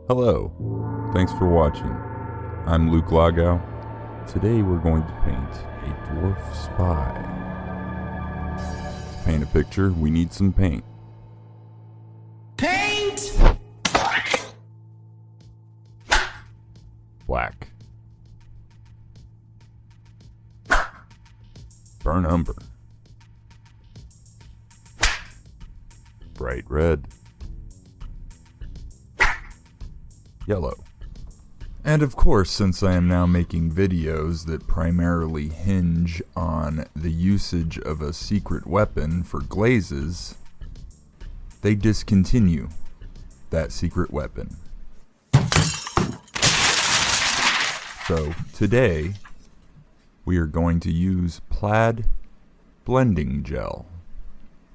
Hello, thanks for watching. I'm Luke Lagow. Today we're going to paint a Dwarf Spy. To paint a picture, we need some paint. Paint! Black. Burnt umber. Bright red. Yellow. And of course, since I am now making videos that primarily hinge on the usage of a secret weapon for glazes, they discontinue that secret weapon. So today, we are going to use plaid blending gel.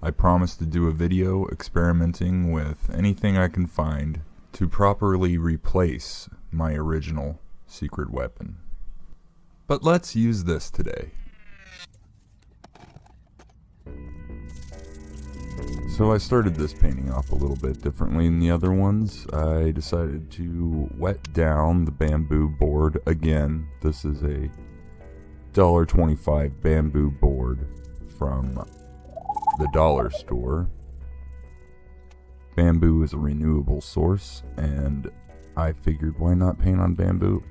I promise to do a video experimenting with anything I can find to properly replace my original secret weapon. But let's use this today. So I started this painting off a little bit differently than the other ones. I decided to wet down the bamboo board again. This is a $1.25 bamboo board from the dollar store. Bamboo is a renewable source, and I figured why not paint on bamboo?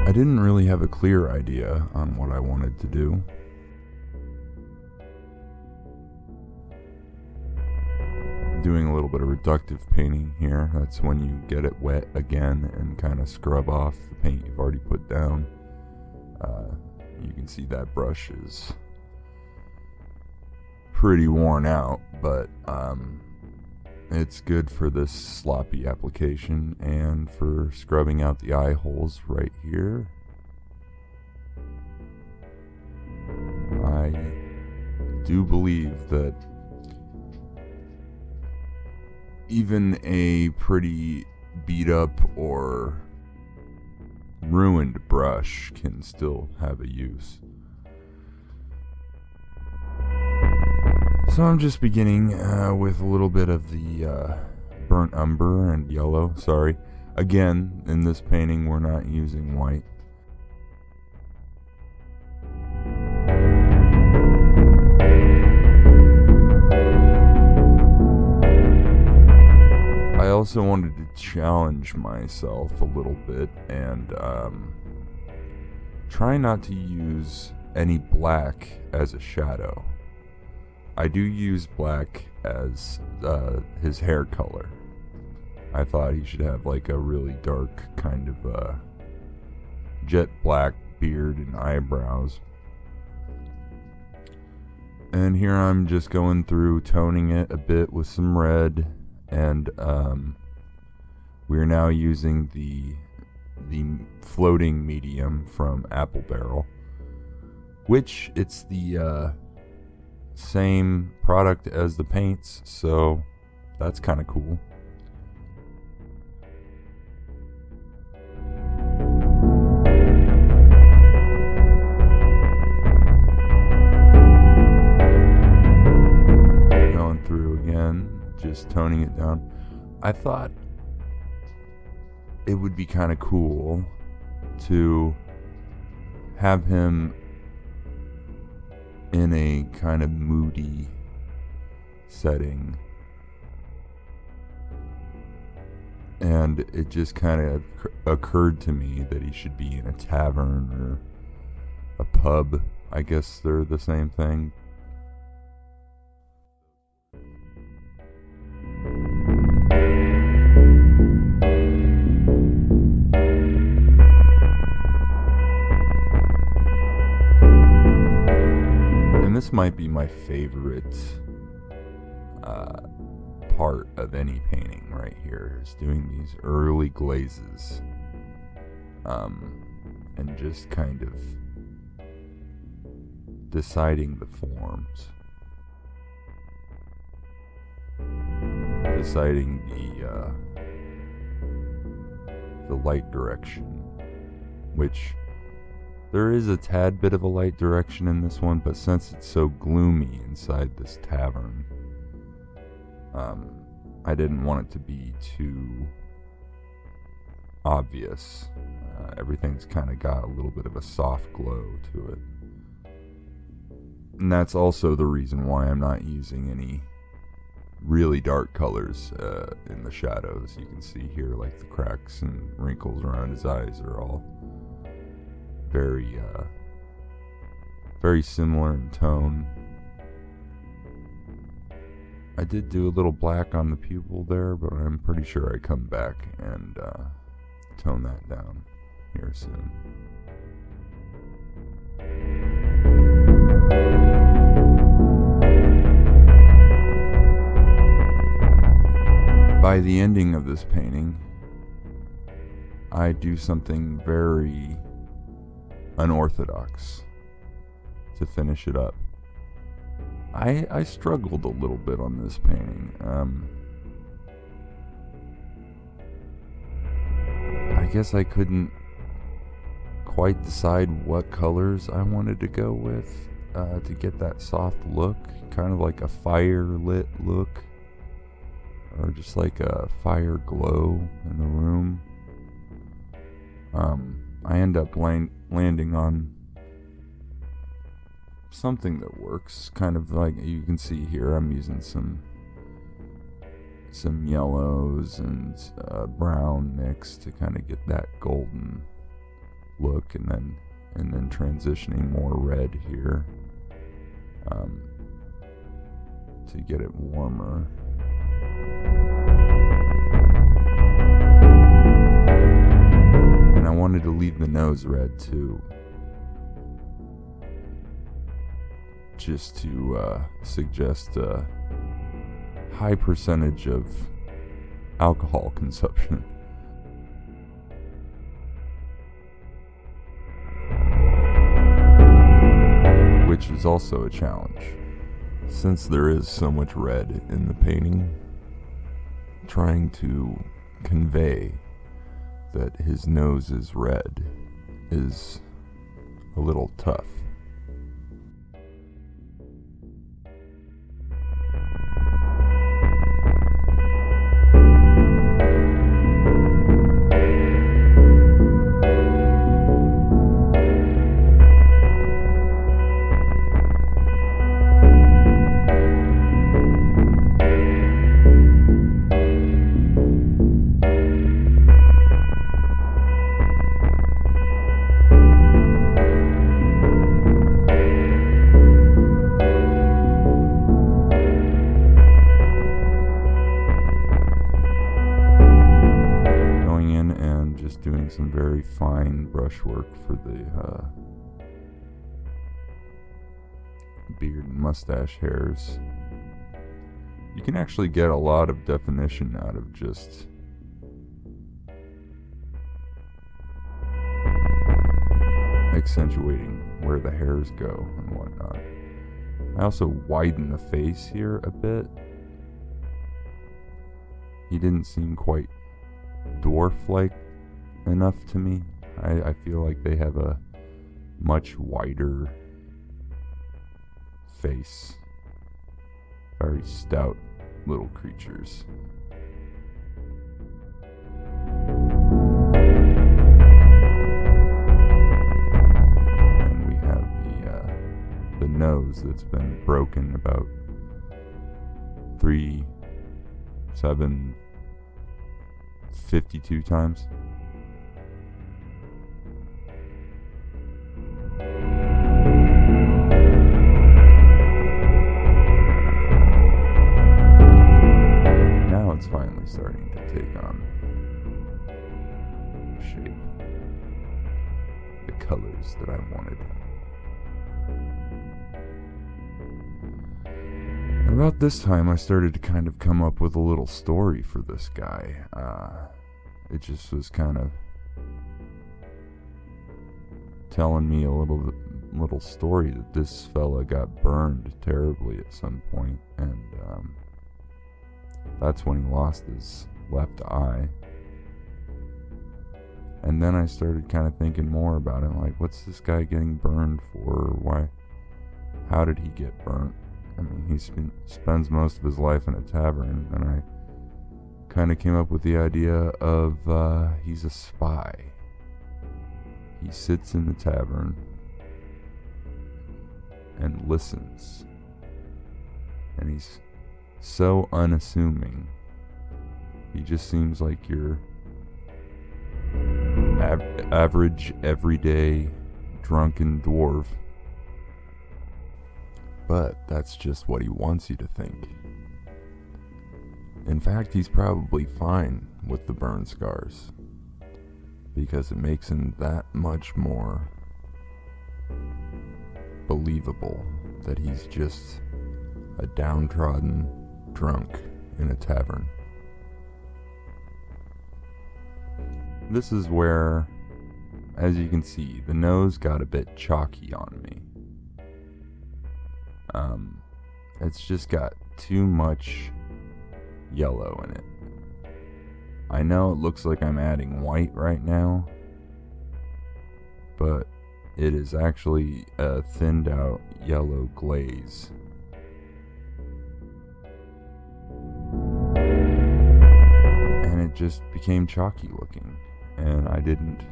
I didn't really have a clear idea on what I wanted to do. Doing a little bit of reductive painting here. That's when you get it wet again and kind of scrub off the paint you've already put down. You can see that brush is pretty worn out, but it's good for this sloppy application and for scrubbing out the eye holes right here. I do believe that even a pretty beat up or ruined brush can still have a use. So I'm just beginning with a little bit of the burnt umber and yellow. Sorry. Again, in this painting we're not using white. I also wanted to challenge myself a little bit and try not to use any black as a shadow. I do use black as his hair color. I thought he should have like a really dark kind of jet black beard and eyebrows. And here I'm just going through toning it a bit with some red. And we're now using the floating medium from Apple Barrel, which it's the same product as the paints, so that's kind of cool. Going through again. Just toning it down. I thought it would be kind of cool to have him in a kind of moody setting, and it just kind of occurred to me that he should be in a tavern or a pub. I guess they're the same thing. This might be my favorite part of any painting right here, is doing these early glazes and just kind of deciding the forms, deciding the light direction, which There is a tad bit of a light direction in this one, but since it's so gloomy inside this tavern, I didn't want it to be too obvious. Everything's kind of got a little bit of a soft glow to it. And that's also the reason why I'm not using any really dark colors in the shadows. You can see here, like the cracks and wrinkles around his eyes are all very similar in tone. I did do a little black on the pupil there, but I'm pretty sure I come back and tone that down here soon. By the ending of this painting, I do something very unorthodox to finish it up. I struggled a little bit on this painting. I guess I couldn't quite decide what colors I wanted to go with to get that soft look, kind of like a fire lit look, or just like a fire glow in the room. I end up landing on something that works, kind of like you can see here. I'm using some yellows and brown mix to kind of get that golden look, and then transitioning more red here to get it warmer. And I wanted to leave the nose red too, just to suggest a high percentage of alcohol consumption. Which is also a challenge, since there is so much red in the painting. Trying to convey that his nose is red is a little tough. Doing some very fine brushwork for the beard and mustache hairs. You can actually get a lot of definition out of just accentuating where the hairs go and whatnot. I also widen the face here a bit. He didn't seem quite dwarf-like enough to me. I feel like they have a much wider face. Very stout little creatures. And we have the nose that's been broken about 52 times. It's finally starting to take on shape, the colors that I wanted. And about this time, I started to kind of come up with a little story for this guy. It just was kind of telling me a little story that this fella got burned terribly at some point, and that's when he lost his left eye. And then I started kind of thinking more about it, like, what's this guy getting burned for? Why? How did he get burnt? I mean, he spends most of his life in a tavern, and I kind of came up with the idea of he's a spy. He sits in the tavern and listens, and he's so unassuming. He just seems like your average, everyday, drunken dwarf. But that's just what he wants you to think. In fact, he's probably fine with the burn scars, because it makes him that much more believable that he's just a downtrodden drunk in a tavern. This is where, as you can see, the nose got a bit chalky on me. It's just got too much yellow in it. I know it looks like I'm adding white right now, but it is actually a thinned out yellow glaze. And it just became chalky looking, and I didn't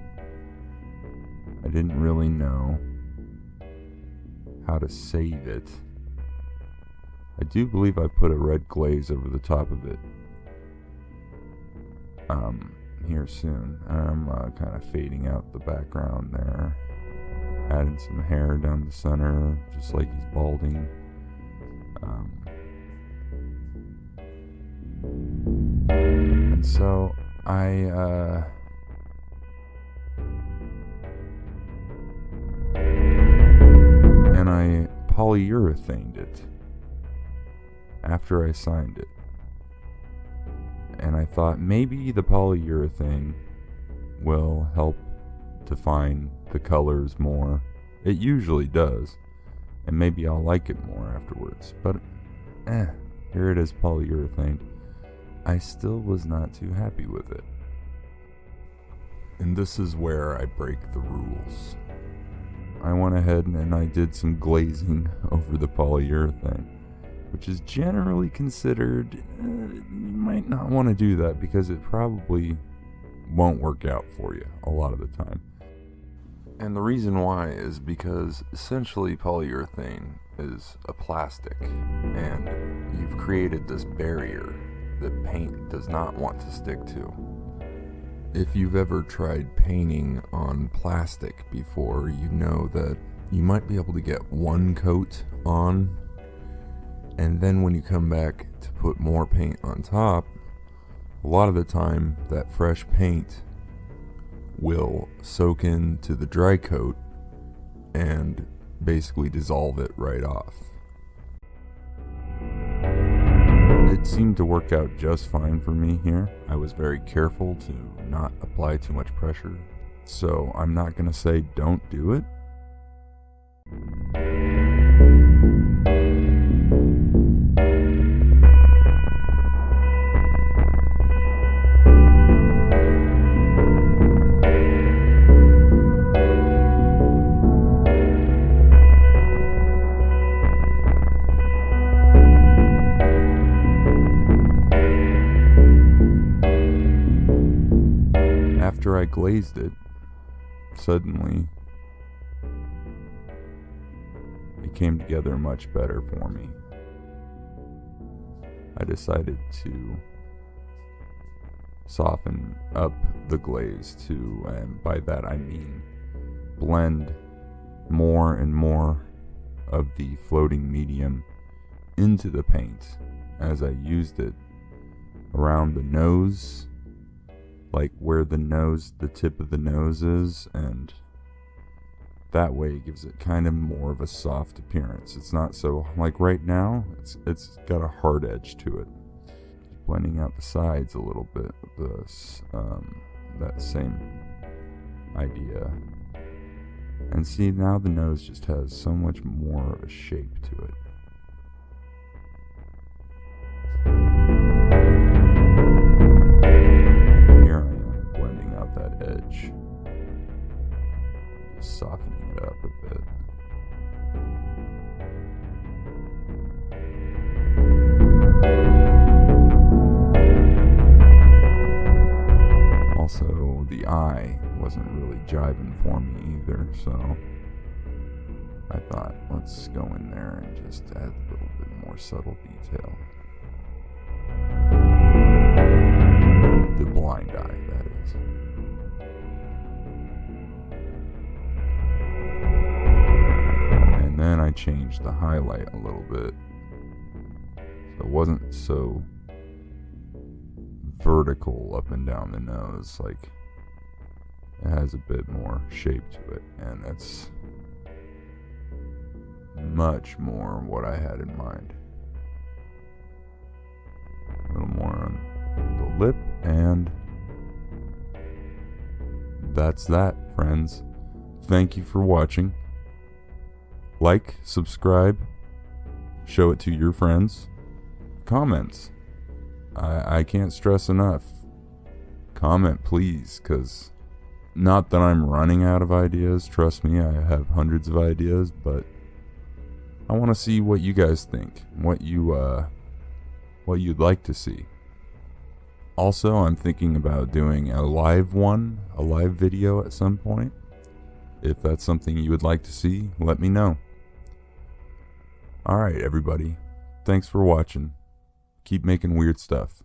really know how to save it. I do believe I put a red glaze over the top of it here soon. I'm kind of fading out the background there, adding some hair down the center, just like he's balding. And so I polyurethaned it after I signed it. And I thought maybe the polyurethane will help define the colors more. It usually does, and maybe I'll like it more afterwards. But here it is, polyurethaned. I still was not too happy with it. And this is where I break the rules. I went ahead and I did some glazing over the polyurethane, which is generally considered, you might not want to do that because it probably won't work out for you a lot of the time. And the reason why is because essentially polyurethane is a plastic, and you've created this barrier that paint does not want to stick to. If you've ever tried painting on plastic before, you know that you might be able to get one coat on, and then when you come back to put more paint on top, a lot of the time that fresh paint will soak into the dry coat and basically dissolve it right off. It seemed to work out just fine for me here. I was very careful to not apply too much pressure, so I'm not going to say don't do it. After I glazed it, suddenly it came together much better for me. I decided to soften up the glaze too, and by that I mean blend more and more of the floating medium into the paint as I used it around the nose, like where the tip of the nose is, and that way it gives it kind of more of a soft appearance. It's not so, like right now, it's got a hard edge to it. Blending out the sides a little bit with this, that same idea. And see, now the nose just has so much more of a shape to it. Here I am blending out that edge. eye wasn't really jiving for me either, so I thought, let's go in there and just add a little bit more subtle detail. The blind eye, that is. And then I changed the highlight a little bit, so it wasn't so vertical up and down the nose. Like, it has a bit more shape to it, and that's much more what I had in mind. A little more on the lip, and that's that, friends. Thank you for watching. Like, subscribe, show it to your friends. Comments. I can't stress enough. Comment, please, because not that I'm running out of ideas. Trust me, I have hundreds of ideas, but I want to see what you guys think, what you'd like to see. Also, I'm thinking about doing a live video at some point. If that's something you would like to see, let me know. Alright, everybody. Thanks for watching. Keep making weird stuff.